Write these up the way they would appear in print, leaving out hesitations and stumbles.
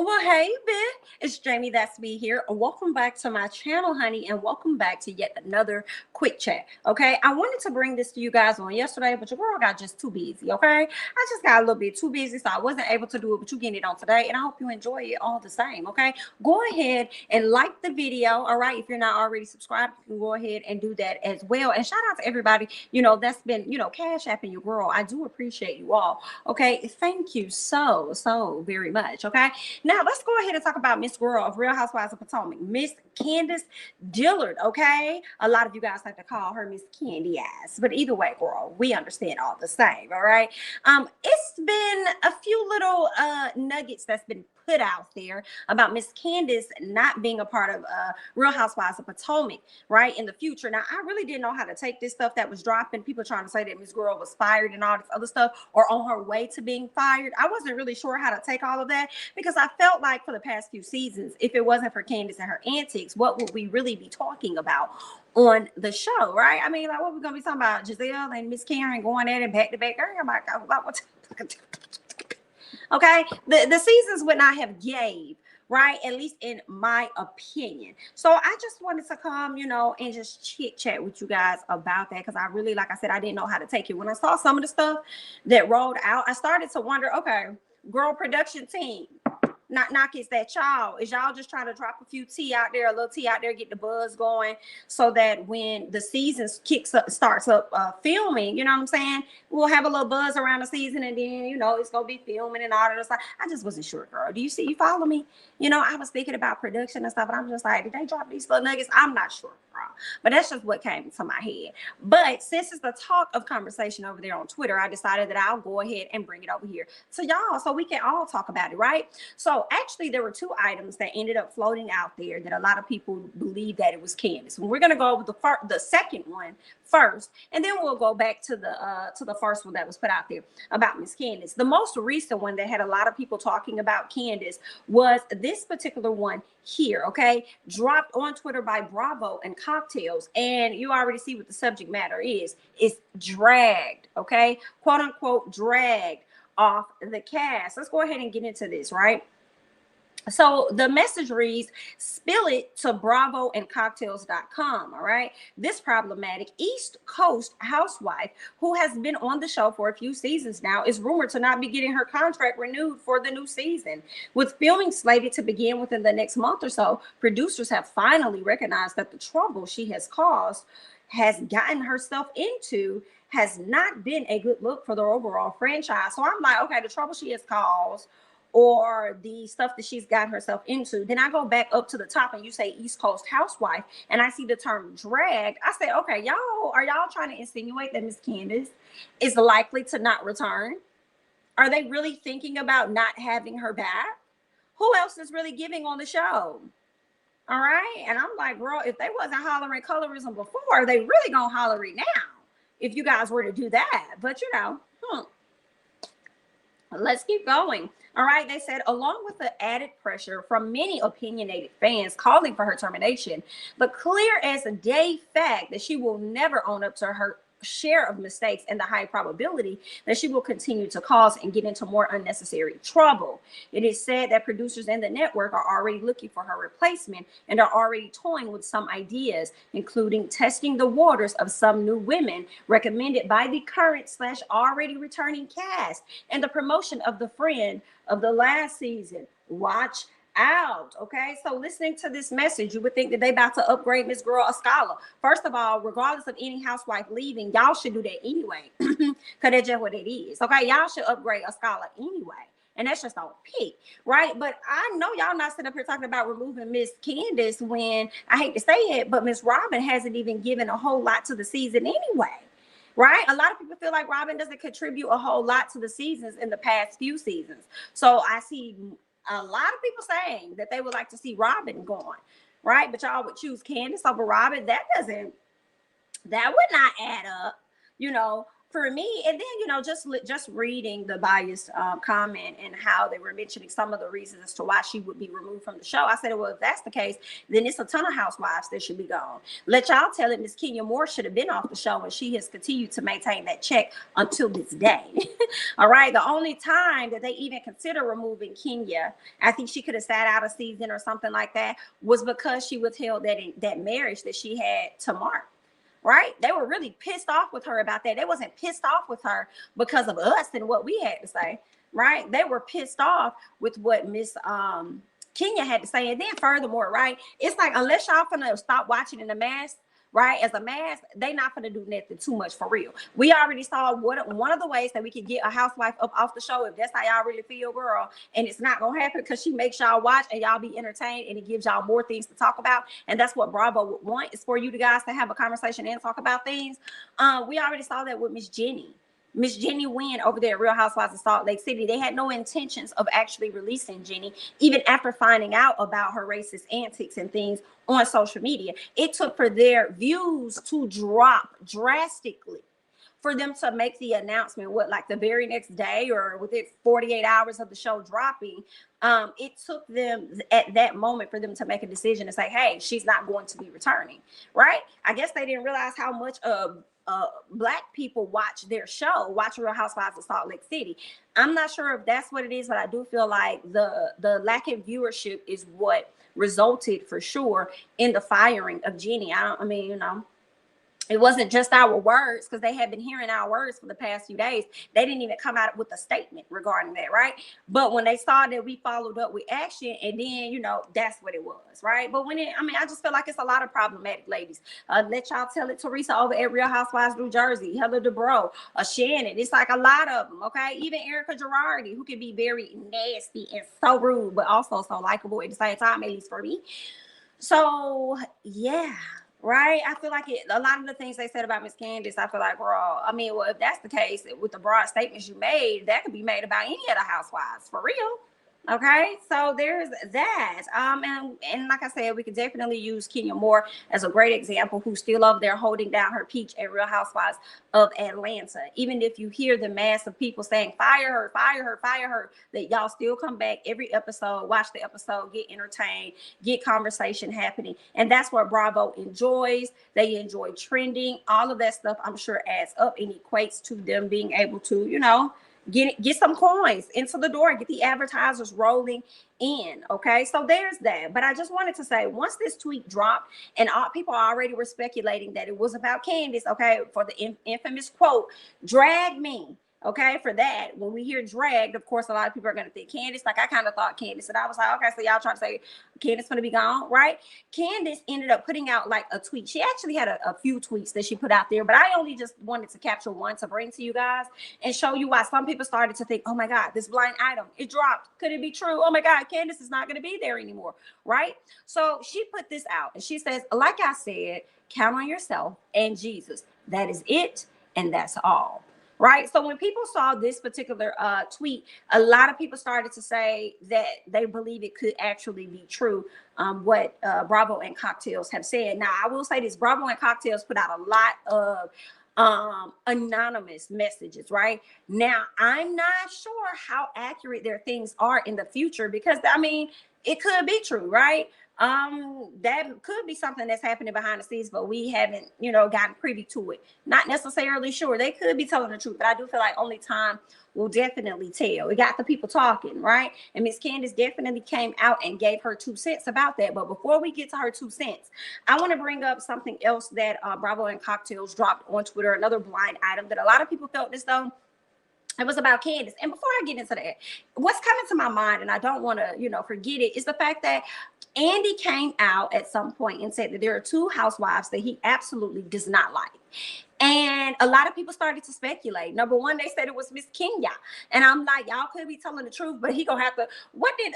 Well, hey, Vic, it's Jamie. That's me here. Welcome back to my channel, honey, and welcome back to yet another quick chat. Okay, I wanted to bring this to you guys on yesterday, but your girl got just too busy. Okay, I just got a little bit too busy, so I wasn't able to do it. But you getting it on today, and I hope you enjoy it all the same. Okay, go ahead and like the video. All right, if you're not already subscribed, you can go ahead and do that as well. And shout out to everybody, that's been, cash apping your girl. I do appreciate you all. Okay, thank you so very much. Okay. Now let's go ahead and talk about Miss Girl of Real Housewives of Potomac, Miss Candiace Dillard. Okay, a lot of you guys like to call her Miss Candy Ass, but either way, girl, we understand all the same. All right. It's been a few little nuggets that's been put out there about Miss Candiace not being a part of Real Housewives of Potomac, right, in the future. Now, I really didn't know how to take this stuff that was dropping. People trying to say that Miss Girl was fired and all this other stuff, or on her way to being fired. I wasn't really sure how to take all of that because I felt like for the past few seasons, if it wasn't for Candiace and her antics, what would we really be talking about on the show, right? I mean, like, what we're gonna be talking about, Giselle and Miss Karen going at it back to back. Oh my God, okay, the seasons would not have gave, right, at least in my opinion. So I just wanted to come, and just chit chat with you guys about that, because I really, like I said, I didn't know how to take it. When I saw some of the stuff that rolled out, I started to wonder, okay, girl, production team, knock is that y'all? Is y'all just trying to drop a few tea out there, a little tea out there, get the buzz going, so that when the season starts up filming, you know what I'm saying? We'll have a little buzz around the season, and then it's gonna be filming and all that stuff. I just wasn't sure, girl. Do you see? You follow me? I was thinking about production and stuff, and I'm just like, did they drop these little nuggets? I'm not sure, girl. But that's just what came to my head. But since it's the talk of conversation over there on Twitter, I decided that I'll go ahead and bring it over here to y'all so we can all talk about it, right? So actually, there were two items that ended up floating out there that a lot of people believe that it was Candiace. And we're going to go over the second one first, and then we'll go back to the first one that was put out there about Miss Candiace. The most recent one that had a lot of people talking about Candiace was this particular one here, okay, dropped on Twitter by Bravo and Cocktails, and you already see what the subject matter is. It's dragged, okay, quote unquote dragged off the cast. Let's go ahead and get into this, right? So the message reads, spill it to bravo and cocktails.com. All right. This problematic East Coast housewife, who has been on the show for a few seasons now, is rumored to not be getting her contract renewed for the new season. With filming slated to begin within the next month or so, producers have finally recognized that the trouble she has caused, has gotten herself into, has not been a good look for the overall franchise. So I'm like, okay, the trouble she has caused, or the stuff that she's got herself into. Then I go back up to the top and you say East Coast housewife, and I see the term dragged. I say, okay, are y'all trying to insinuate that Miss Candiace is likely to not return? Are they really thinking about not having her back? Who else is really giving on the show? All right. And I'm like, girl, if they wasn't hollering colorism before, they really gonna holler it now if you guys were to do that. But let's keep going. All right. They said, along with the added pressure from many opinionated fans calling for her termination, the clear as a day fact that she will never own up to her share of mistakes and the high probability that she will continue to cause and get into more unnecessary trouble. It is said that producers and the network are already looking for her replacement and are already toying with some ideas, including testing the waters of some new women recommended by the current / already returning cast, and the promotion of the friend of the last season. Watch out. Okay, so listening to this message, you would think that they about to upgrade Miss Girl a scholar. First of all, regardless of any housewife leaving, y'all should do that anyway, because that's just what it is. Okay, y'all should upgrade a scholar anyway, and that's just on pick, right? But I know y'all not sitting up here talking about removing Miss Candiace when, I hate to say it, but Miss Robin hasn't even given a whole lot to the season anyway. Right? A lot of people feel like Robin doesn't contribute a whole lot to the seasons in the past few seasons. So I see a lot of people saying that they would like to see Robin gone, right? But y'all would choose Candiace over Robin. That would not add up, for me, and then just reading the biased comment and how they were mentioning some of the reasons as to why she would be removed from the show. I said, well, if that's the case, then it's a ton of housewives that should be gone. Let y'all tell it, Miss Kenya Moore should have been off the show, and she has continued to maintain that check until this day. All right, the only time that they even consider removing Kenya, I think she could have sat out a season or something like that, was because she withheld that marriage that she had to Mark. Right? They were really pissed off with her about that. They wasn't pissed off with her because of us and what we had to say. Right? They were pissed off with what Miss Kenya had to say. And then furthermore, right? It's like, unless y'all finna stop watching in the mass, right, as a mass, they not gonna do nothing too much for real. We already saw one of the ways that we can get a housewife up off the show, if that's how y'all really feel, girl. And it's not gonna happen because she makes y'all watch and y'all be entertained, and it gives y'all more things to talk about. And that's what Bravo would want, is for you guys to have a conversation and talk about things. We already saw that with Miss Jenny. Miss Jenny Wynn over there at Real Housewives of Salt Lake City. They had no intentions of actually releasing Jenny, even after finding out about her racist antics and things on social media. It took for their views to drop drastically for them to make the announcement, like the very next day or within 48 hours of the show dropping. It took them at that moment for them to make a decision to say, hey, she's not going to be returning, right? I guess they didn't realize how much Black people watch their show, watch Real Housewives of Salt Lake City. I'm not sure if that's what it is, but I do feel like the lack of viewership is what resulted for sure in the firing of Jenny. It wasn't just our words, because they had been hearing our words for the past few days. They didn't even come out with a statement regarding that, right? But when they saw that we followed up with action, and then, that's what it was, right? But I just feel like it's a lot of problematic ladies. Let y'all tell it, Teresa over at Real Housewives New Jersey, Heather Dubrow, Shannon. It's like a lot of them, okay? Even Erica Girardi, who can be very nasty and so rude, but also so likable at the same time, at least for me. So, yeah. Right? I feel like a lot of the things they said about Miss Candiace, I feel like, well, if that's the case, with the broad statements you made, that could be made about any of the housewives, for real. Okay, so there's that. And like I said, we could definitely use Kenya Moore as a great example, who's still over there holding down her peach at Real Housewives of Atlanta. Even if you hear the mass of people saying, fire her, fire her, fire her, that y'all still come back every episode, watch the episode, get entertained, get conversation happening. And that's what Bravo enjoys. They enjoy trending. All of that stuff, I'm sure, adds up and equates to them being able to, get some coins into the door, get the advertisers rolling in. Okay, so there's that. But I just wanted to say, once this tweet dropped, and people already were speculating that it was about Candiace, okay, for the infamous quote, drag me. Okay, for that, when we hear dragged, of course, a lot of people are going to think Candiace. Like, I kind of thought Candiace, and I was like, okay, so y'all trying to say Candiace going to be gone, right? Candiace ended up putting out like a tweet. She actually had a few tweets that she put out there, but I only just wanted to capture one to bring to you guys and show you why some people started to think, oh my God, this blind item, it dropped. Could it be true? Oh my God, Candiace is not going to be there anymore, right? So she put this out, and she says, like I said, count on yourself and Jesus. That is it, and that's all. Right. So when people saw this particular tweet, a lot of people started to say that they believe it could actually be true, what Bravo and Cocktails have said. Now, I will say this, Bravo and Cocktails put out a lot of anonymous messages. Right now, I'm not sure how accurate their things are in the future, because it could be true, right? That could be something that's happening behind the scenes, but we haven't, gotten privy to it. Not necessarily sure. They could be telling the truth, but I do feel like only time will definitely tell. We got the people talking, right? And Miss Candiace definitely came out and gave her 2 cents about that. But before we get to her 2 cents, I want to bring up something else that Bravo and Cocktails dropped on Twitter, another blind item that a lot of people felt as though it was about Candiace. And before I get into that, what's coming to my mind, and I don't want to, forget it, is the fact that Andy came out at some point and said that there are 2 housewives that he absolutely does not like. And a lot of people started to speculate. Number one, they said it was Miss Kenya. And I'm like, y'all could be telling the truth, but he gonna have to, what did,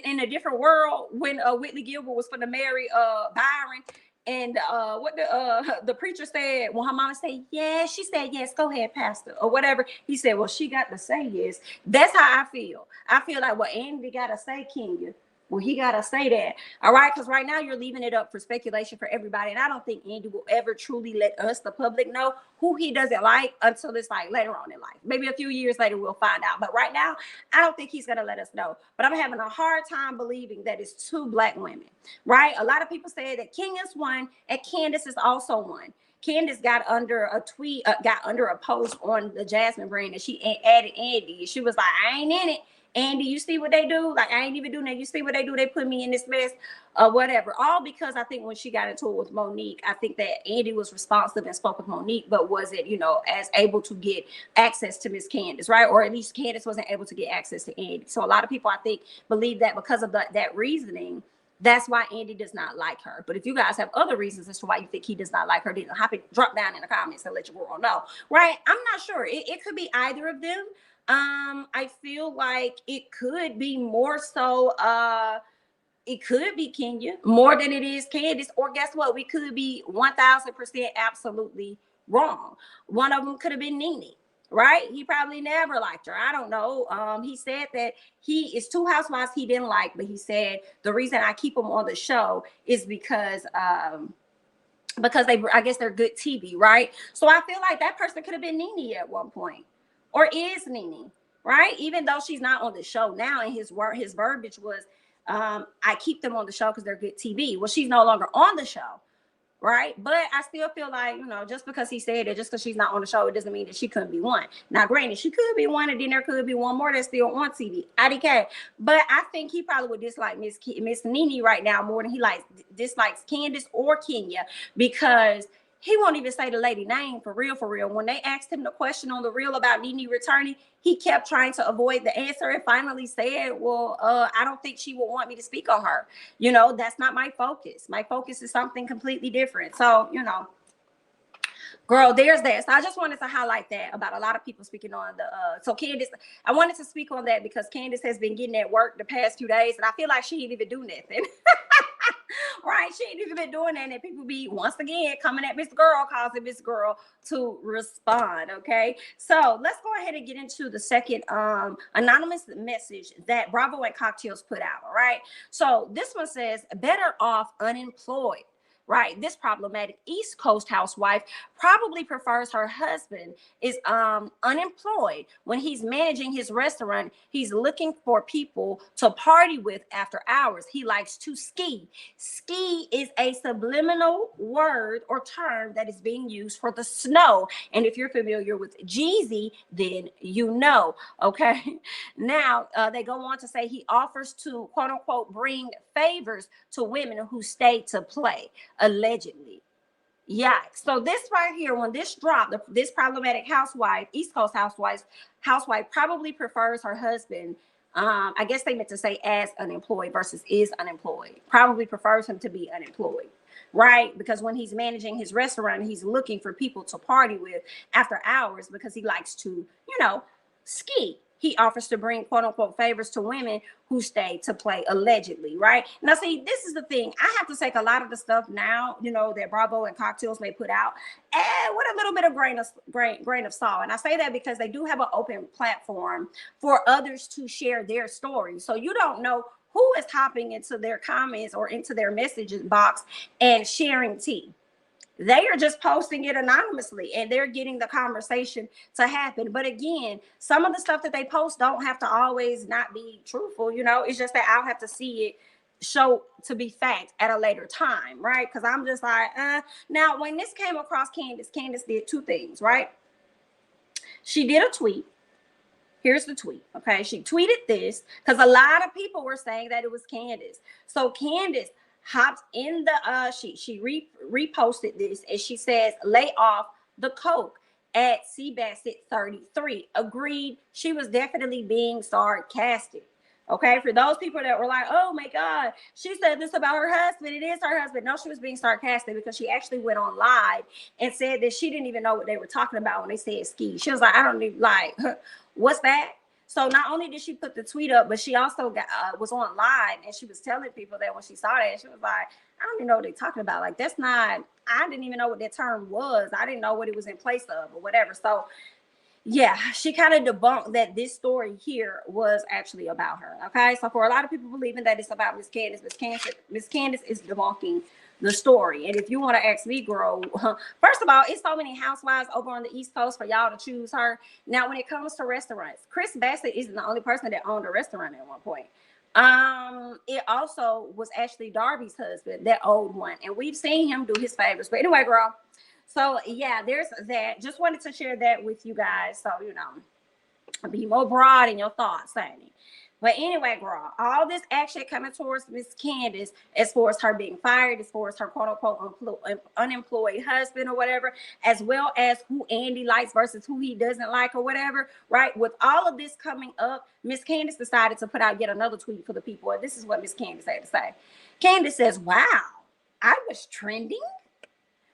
in a different world, when Whitley Gilbert was going to marry Byron, and what the preacher said, when her mama said, yes, she said, yes, go ahead, pastor, or whatever. He said, well, she got to say yes. That's how I feel. I feel like, well, Andy got to say Kenya. Well, he gotta say that, all right? Because right now you're leaving it up for speculation for everybody, and I don't think Andy will ever truly let us, the public, know who he doesn't like until it's like later on in life. Maybe a few years later we'll find out. But right now, I don't think he's gonna let us know. But I'm having a hard time believing that it's two black women, right? A lot of people say that King is one and Candiace is also one. Candiace got under a tweet, got under a post on the Jasmine brand, and she added Andy. She was like, I ain't in it. Andy, you see what they do? Like, I ain't even doing that. You see what they do? They put me in this mess or whatever. All because I think when she got into it with Monique, I think that Andy was responsive and spoke with Monique, but wasn't, as able to get access to Miss Candiace, right? Or at least Candiace wasn't able to get access to Andy. So a lot of people, I think, believe that because of that reasoning, that's why Andy does not like her. But if you guys have other reasons as to why you think he does not like her, then drop down in the comments and let your world know, right? I'm not sure. It could be either of them. I feel like it could be more so, it could be Kenya more than it is Candiace, or guess what? We could be 1000% absolutely wrong. One of them could have been Nene, right? He probably never liked her. I don't know. He said that he is two housewives he didn't like, but he said the reason I keep them on the show is because I guess they're good TV, right? So I feel like that person could have been Nene at one point, or is Nene, right? Even though she's not on the show now, and his verbiage was, I keep them on the show because they're good TV. Well, she's no longer on the show, right? But I still feel like, just because he said it, just because she's not on the show, it doesn't mean that she couldn't be one. Now, granted, she could be one, and then there could be one more that's still on TV. IDK. But I think he probably would dislike Miss Nene right now more than he dislikes Candiace or Kenya, because he won't even say the lady name for real. When they asked him the question on the reel about Nene returning, he kept trying to avoid the answer and finally said, well, I don't think she would want me to speak on her. That's not my focus. My focus is something completely different. So, girl, there's that. So I just wanted to highlight that about a lot of people speaking on so Candiace, I wanted to speak on that because Candiace has been getting at work the past few days, and I feel like she ain't even do nothing. Right? She ain't even been doing that, and people be once again coming at Miss Girl, causing Miss Girl to respond. Okay, so let's go ahead and get into the second anonymous message that Bravo and Cocktails put out. All right, so this one says, better off unemployed. Right, this problematic East Coast housewife probably prefers her husband is unemployed. When he's managing his restaurant, he's looking for people to party with after hours. He likes to ski. Ski is a subliminal word or term that is being used for the snow. And if you're familiar with Jeezy, then you know. Okay, now they go on to say he offers to, quote unquote, bring favors to women who stay to play. Allegedly. Yikes. So this right here, when this dropped, this problematic housewife, East Coast housewife probably prefers her husband. I guess they meant to say as unemployed versus is unemployed. Probably prefers him to be unemployed, right? Because when he's managing his restaurant, he's looking for people to party with after hours because he likes to, ski. He offers to bring, quote unquote, favors to women who stay to play, allegedly, right? Now, see, this is the thing. I have to take a lot of the stuff now, that Bravo and Cocktails may put out, and with a little bit of grain of salt. And I say that because they do have an open platform for others to share their stories. So you don't know who is hopping into their comments or into their messages box and sharing tea. They are just posting it anonymously and they're getting the conversation to happen. But again, some of the stuff that they post don't have to always not be truthful. It's just that I'll have to see it show to be fact at a later time, right? Because I'm just like, Now, when this came across Candiace did two things, right? She did a tweet. Here's the tweet. Okay, she tweeted this because a lot of people were saying that it was Candiace. So Candiace hopped in the she reposted this, and she says, lay off the coke at C Bassett 33. Agreed, she was definitely being sarcastic. Okay, for those people that were like, oh my God, she said this about her husband, it is her husband. No, she was being sarcastic because she actually went on live and said that she didn't even know what they were talking about when they said ski. She was like, I don't even what's that? So not only did she put the tweet up, but she also was on live, and she was telling people that when she saw that, she was like, I don't even know what they're talking about. Like, that's not, I didn't even know what that term was. I didn't know what it was in place of or whatever. So yeah, she kind of debunked that this story here was actually about her. Okay, so for a lot of people believing that it's about Miss Candiace is debunking the story. And if you want to ask me, girl, first of all, it's so many housewives over on the East Coast for y'all to choose her. Now, when it comes to restaurants, Chris Bassett isn't the only person that owned a restaurant at one point. It also was actually Darby's husband, that old one, and we've seen him do his favors. But anyway, girl. So yeah, there's that. Just wanted to share that with you guys. So, you know, be more broad in your thoughts, Sandy. But anyway, girl, all this action coming towards Miss Candiace as far as her being fired, as far as her quote unquote unemployed husband or whatever, as well as who Andy likes versus who he doesn't like or whatever, right? With all of this coming up, Miss Candiace decided to put out yet another tweet for the people. And this is what Miss Candiace had to say. Candiace says, wow, I was trending.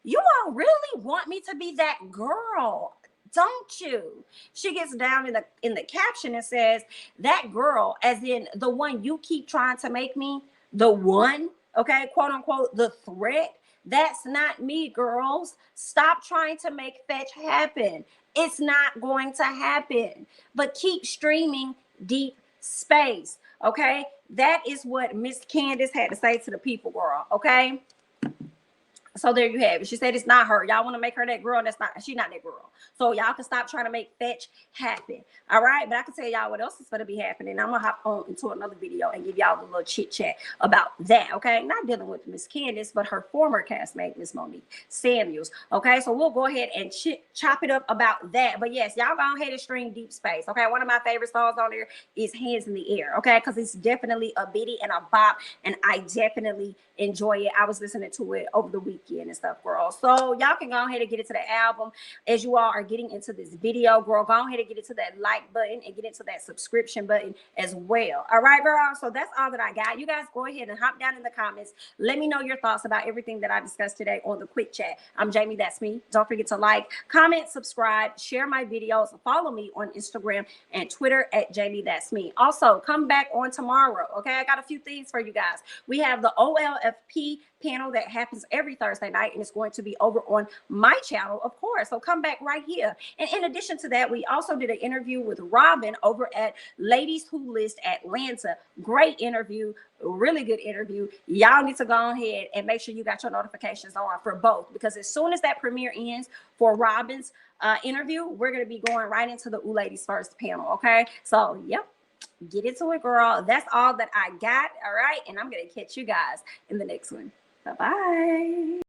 You all really want me to be that girl, don't you? She gets down in the caption and says, that girl, as in the one you keep trying to make me, the one, okay, quote unquote, the threat. That's not me, girls. Stop trying to make fetch happen. It's not going to happen. But keep streaming deep space, okay? That is what Miss Candiace had to say to the people, girl, okay? So there you have it. She said it's not her. Y'all want to make her that girl. That's not, she's not that girl. So y'all can stop trying to make fetch happen. All right. But I can tell y'all what else is going to be happening. I'm going to hop on into another video and give y'all the little chit chat about that. Okay. Not dealing with Miss Candiace, but her former castmate, Miss Monique Samuels. Okay. So we'll go ahead and chop it up about that. But yes, y'all go ahead and stream Deep Space. Okay. One of my favorite songs on there is Hands in the Air. Okay. Because it's definitely a bitty and a bop. And I definitely enjoy it. I was listening to it over the weekend and stuff, girl. So y'all can go ahead and get into the album as you all are getting into this video, girl. Go ahead and get into that like button and get into that subscription button as well. All right, girl. So that's all that I got. You guys go ahead and hop down in the comments. Let me know your thoughts about everything that I discussed today on the quick chat. I'm Jamie, that's me. Don't forget to like, comment, subscribe, share my videos, follow me on Instagram and Twitter at Jamie, that's me. Also, come back on tomorrow. Okay, I got a few things for you guys. We have the OLFP panel that happens every Thursday night, and it's going to be over on my channel, of course. So come back right here. And in addition to that, we also did an interview with Robin over at Ladies Who List Atlanta. Great interview, really good interview. Y'all need to go ahead and make sure you got your notifications on for both, because as soon as that premiere ends for Robin's interview, we're going to be going right into the Ooh Ladies First panel. Okay, so yep, get into it, girl. That's all that I got. All right, and I'm going to catch you guys in the next one. Bye-bye.